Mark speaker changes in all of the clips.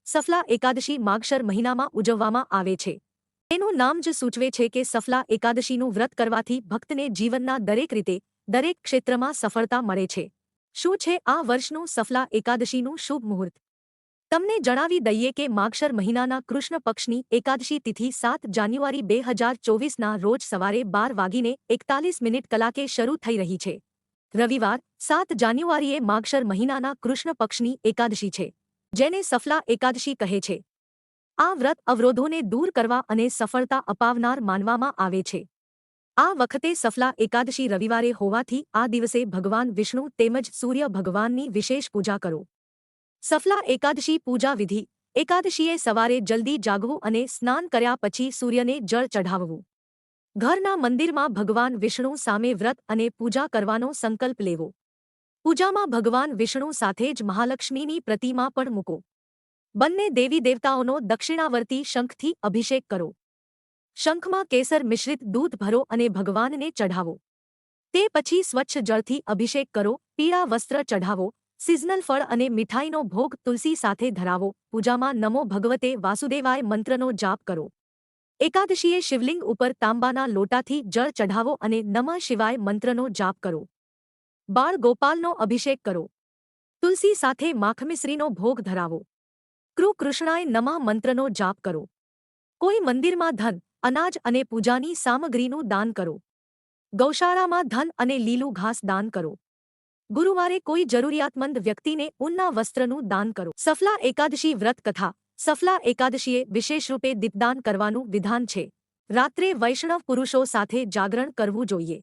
Speaker 1: સફલા એકાદશી માગશર મહિનામાં ઉજવવામાં આવે છે। તેનું નામ જ સૂચવે છે કે સફલા એકાદશીનું વ્રત કરવાથી ભક્તને જીવનના દરેક રીતે, દરેક ક્ષેત્રમાં સફળતા મળે છે। શું છે આ વર્ષનું સફલા એકાદશીનું શુભ મુહૂર્ત? તમને જણાવી દઈએ કે માગશર મહિનાના કૃષ્ણ પક્ષની એકાદશી તિથિ 7 જાન્યુઆરી 2024ના રોજ સવારે 12:41 કલાકે શરૂ થઈ રહી છે। રવિવાર 7 જાન્યુઆરીએ માગશર મહિનાના કૃષ્ણ પક્ષની એકાદશી છે, જેને સફલા એકાદશી કહે છે। આ વ્રત અવરોધોને દૂર કરવા અને સફળતા અપાવનાર માનવામાં આવે છે। આ વખતે સફલા એકાદશી રવિવારે હોવાથી આ દિવસે ભગવાન વિષ્ણુ તેમજ સૂર્ય ભગવાનની વિશેષ પૂજા કરો। સફલા એકાદશી પૂજા વિધિ: એકાદશીએ સવારે જલ્દી જાગવું અને સ્નાન કર્યા પછી સૂર્યને જળ ચઢાવવું। ઘરના મંદિરમાં ભગવાન વિષ્ણુ સામે વ્રત અને પૂજા કરવાનો સંકલ્પ લેવો। પૂજામાં ભગવાન વિષ્ણુ સાથે જ મહાલક્ષ્મીની પ્રતિમા પણ મૂકો। બંને દેવી દેવતાઓનો દક્ષિણાવર્તી શંખથી અભિષેક કરો। શંખમાં કેસર મિશ્રિત દૂધ ભરો અને ભગવાનને ચઢાવો। તે પછી સ્વચ્છ જળથી અભિષેક કરો, પીળા વસ્ત્ર ચઢાવો, સિઝનલ ફળ અને મીઠાઈનો ભોગ તુલસી સાથે ધરાવો। પૂજામાં નમો ભગવતે વાસુદેવાય મંત્રનો જાપ કરો। એકાદશીએ શિવલિંગ ઉપર તાંબાના લોટાથી જળ ચઢાવો અને નમઃ શિવાય મંત્રનો જાપ કરો। બાળ ગોપાલનો અભિષેક કરો। તુલસી સાથે માખમિશ્રીનો ભોગ ધરાવો। કૃષ્ણાય નમઃ મંત્રનો જાપ કરો। કોઈ મંદિરમાં ધન, અનાજ અને પૂજાની સામગ્રીનું દાન કરો। ગૌશાળામાં ધન અને લીલું ઘાસ દાન કરો। ગુરુવારે કોઈ જરૂરિયાતમંદ વ્યક્તિને ઊનના વસ્ત્રનું દાન કરો। સફલા એકાદશી વ્રત કથા: સફલા એકાદશીએ વિશેષરૂપે દીપદાન કરવાનું વિધાન છે। રાત્રે વૈષ્ણવ પુરુષો સાથે જાગરણ કરવું જોઈએ।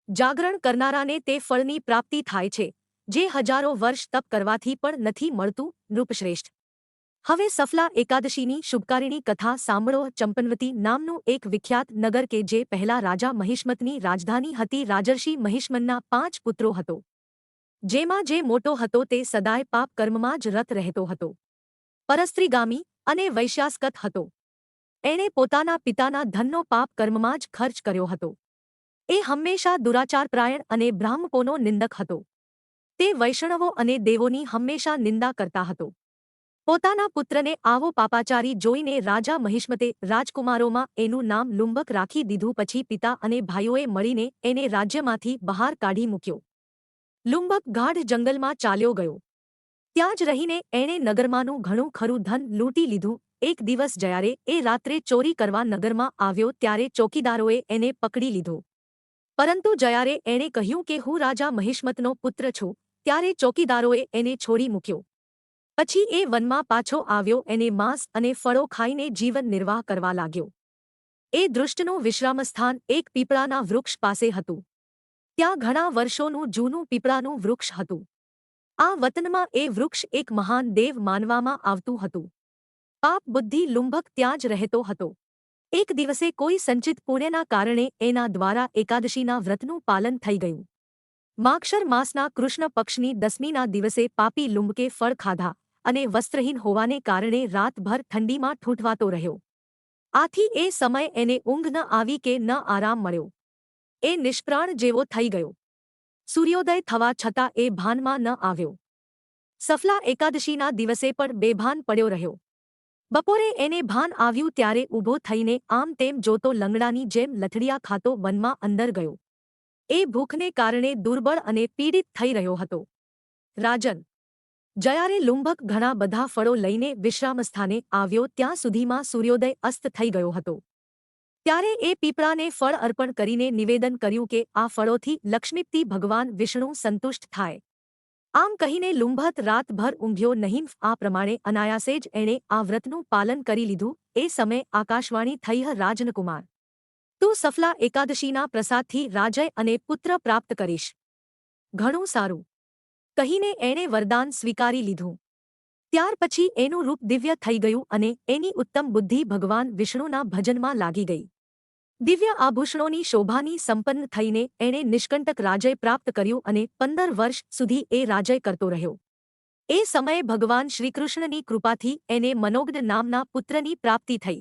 Speaker 1: જાગરણ કરનારાને તે ફળની પ્રાપ્તિ થાય છે, જે હજારો વર્ષ તપ કરવાથી પણ નથી મળતું। નૃપશ્રેષ્ઠ: હવે સફલા એકાદશીની શુભકારિણી કથા સાંભળો। ચંપનવતી નામનું એક વિખ્યાત નગર કે જે પહેલા રાજા મહિષ્મતની રાજધાની હતી। રાજર્ષિ મહિષ્મનના 5 પુત્રો હતો, જેમાં જે મોટો હતો તે સદાય પાપ કર્મમાં જ રત રહેતો હતો, પરસ્ત્રીગામી અને વૈશ્યાસ્કત હતો। એણે પોતાના પિતાના ધનનો પાપ કર્મમાં જ ખર્ચ કર્યો હતો। એ હંમેશા દુરાચારપ્રાયણ અને બ્રાહ્મણોનો નિંદક હતો। તે વૈષ્ણવો અને દેવોની હંમેશા નિંદા કરતા હતો। પોતાના પુત્રને આવો પાપાચારી જોઈને રાજા મહિષ્મતે રાજકુમારોમાં એનું નામ લુંબક રાખી દીધું। પછી પિતા અને ભાઈઓએ મળીને એને રાજ્યમાંથી બહાર કાઢી મૂક્યો। લુંબક ગાઢ જંગલમાં ચાલ્યો ગયો। ત્યાં જ રહીને એણે નગરમાંનું ઘણું ખરું ધન લૂંટી લીધું। એક દિવસ જ્યારે એ રાત્રે ચોરી કરવા નગરમાં આવ્યો ત્યારે ચોકીદારોએ એને પકડી લીધો। પરંતુ જ્યારે એણે કહ્યું કે હું રાજા મહિષ્મતનો પુત્ર છું, ત્યારે ચોકીદારોએ એને છોડી મૂક્યો। પછી એ વનમાં પાછો આવ્યો। એને માંસ અને ફળો ખાઈને જીવન નિર્વાહ કરવા લાગ્યો। એ દૃષ્ટનું વિશ્રામસ્થાન એક પીપળાના વૃક્ષ પાસે હતું। ત્યાં ઘણા વર્ષોનું જૂનું પીપળાનું વૃક્ષ હતું। આ વતનમાં એ વૃક્ષ એક મહાન દેવ માનવામાં આવતું હતું। પાપ બુદ્ધિ લુંબક ત્યાં જ રહેતો હતો। એક દિવસે કોઈ સંચિત પુણ્યના કારણે એના દ્વારા એકાદશીના વ્રતનું પાલન થઈ ગયું। માગશર માસના કૃષ્ણ પક્ષની દસમીના દિવસે પાપી લુંબકે ફળ ખાધા અને વસ્ત્રહીન હોવાને કારણે રાતભર ઠંડીમાં ઠૂંઠવાતો રહ્યો। આથી એ સમય એને ઊંઘ ન આવી કે ન આરામ મળ્યો। એ નિષ્પ્રાણ જેવો થઈ ગયો। સૂર્યોદય થવા છતાં એ ભાનમાં ન આવ્યો। સફલા એકાદશીના દિવસે પણ બેભાન પડ્યો રહ્યો। બપોરે એને ભાન આવ્યું ત્યારે ઊભો થઈને આમ તેમ જોતો લંગડાની જેમ લથડિયા ખાતો વનમાં અંદર ગયો। એ ભૂખને કારણે દુર્બળ અને પીડિત થઈ રહ્યો હતો। રાજન: જ્યારે લુંબક ઘણા બધા ફળો લઈને વિશ્રામસ્થાને આવ્યો ત્યાં સુધીમાં સૂર્યોદય અસ્ત થઈ ગયો હતો। ત્યારે એ પીપળાને ફળ અર્પણ કરીને નિવેદન કર્યું કે આ ફળોથી લક્ષ્મીપતિ ભગવાન વિષ્ણુ સંતુષ્ટ થાય। આમ કહીને લુંબક રાતભર ઊંઘ્યો નહીં। આ પ્રમાણે અનાયાસે જ એણે આ વ્રતનું પાલન કરી લીધું। એ સમયે આકાશવાણી થઈ: રાજનકુમાર, તું સફલા એકાદશીના પ્રસાદથી રાજય અને પુત્ર પ્રાપ્ત કરીશ। ઘણું સારું કહીને એણે વરદાન સ્વીકારી લીધું। ત્યાર પછી એનું રૂપ દિવ્ય થઈ ગયું અને એની ઉત્તમ બુદ્ધિ ભગવાન વિષ્ણુના ભજનમાં લાગી ગઈ। દિવ્ય આભૂષણોની શોભાની સંપન્ન થઈને એણે નિષ્કંટક રાજય પ્રાપ્ત કર્યું અને 15 વર્ષ સુધી એ રાજય કરતો રહ્યો। એ સમયે ભગવાન શ્રીકૃષ્ણની કૃપાથી એને મનોજ્ઞ નામના પુત્રની પ્રાપ્તિ થઈ।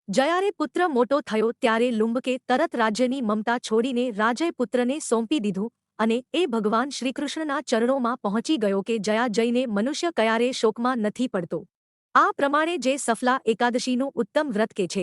Speaker 1: જ્યારે પુત્ર મોટો થયો ત્યારે લુંબકે તરત રાજ્યની મમતા છોડીને રાજય પુત્રને સોંપી દીધું અને એ ભગવાન શ્રીકૃષ્ણના ચરણોમાં પહોંચી ગયો કે જયા જઈને મનુષ્ય ક્યારે શોકમાં નથી પડતો। આ પ્રમાણે જે સફલા એકાદશીનું ઉત્તમ વ્રત કે છે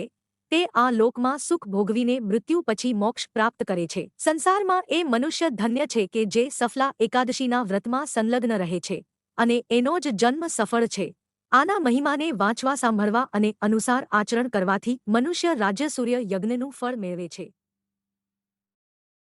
Speaker 1: તે આ લોકમાં સુખ ભોગવીને મૃત્યુ પછી મોક્ષ પ્રાપ્ત કરે છે. સંસારમાં એ મનુષ્ય ધન્ય છે કે જે સફલા એકાદશીના વ્રતમાં સંલગ્ન રહે છે અને એનો જ જન્મ સફળ છે. આના મહિમાને વાંચવા સાંભળવા અને અનુસાર આચરણ કરવાથી મનુષ્ય રાજ્ય સૂર્ય યજ્ઞનું ફળ મેળવે છે.